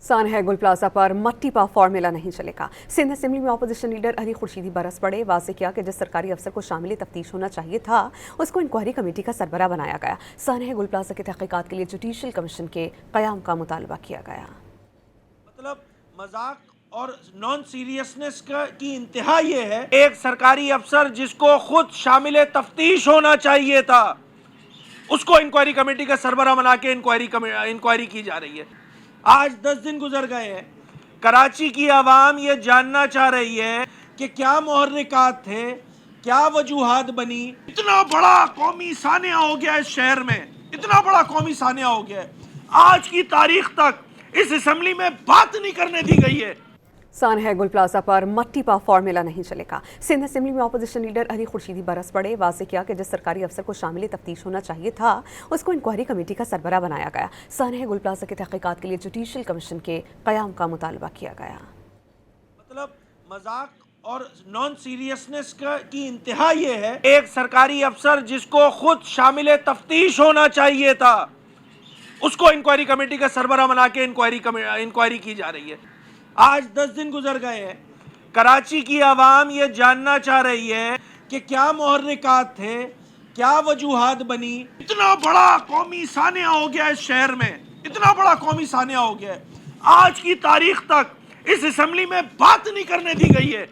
सानहा गुल प्लाजा पर मट्टी पा फार्मूला नहीं चलेगा। सिंध असेंबली में अपोजिशन लीडर अली खुर्शीदी बरस पड़े। वाज़ेह किया कि जिस सरकारी अफसर को शामिल तफ्तीश होना चाहिए था उसको इंक्वायरी कमेटी का सरबराह बनाया गया। सानहा गुल प्लाजा की तहकीकात के लिए जुडिशल कमीशन के क़याम का मुतालबा किया गया। मतलब मजाक और नॉन सीरियसनेस की इंतहा ये है, एक सरकारी अफसर जिसको खुद शामिल तफ्तीश होना चाहिए था उसको इंक्वायरी कमेटी का सरबराह बना के इंक्वायरी की जा रही है। आज 10 दिन गुजर गए हैं। कराची की आवाम ये जानना चाह रही है कि क्या मुहर्रिकात थे, क्या वजूहात बनी। इतना बड़ा कौमी सानिया हो गया इस शहर में, इतना बड़ा कौमी सानिया हो गया है, आज की तारीख तक इस असेंबली में बात नहीं करने दी गई है। सानहा गुल प्लाजा पर मट्टी पा फार्मूला नहीं चलेगा। सिंध असेंबली में अपोजिशन लीडर अली खुर्शीदी बरस पड़े। वाज़ेह किया कि जिस सरकारी अफसर को शामिल तफ्तीश होना चाहिए था उसको इंक्वायरी कमेटी का सरबराह बनाया गया। सानहा गुल प्लाजा की तहकीकात के लिए जुडिशल कमीशन के क़याम का मुतालबा किया गया। मतलब मजाक और नॉन सीरियसनेस की इंतहा ये है, एक सरकारी अफसर जिसको खुद शामिल तफ्तीश होना चाहिए था उसको इंक्वायरी कमेटी का सरबराह बना के इंक्वायरी की जा रही है। आज 10 दिन गुजर गए हैं। कराची की आवाम ये जानना चाह रही है कि क्या मुहर्रिकात थे, क्या वजूहात बनी। इतना बड़ा कौमी सानिया हो गया इस शहर में, इतना बड़ा कौमी सानिया हो गया है, आज की तारीख तक इस असेंबली में बात नहीं करने दी गई है।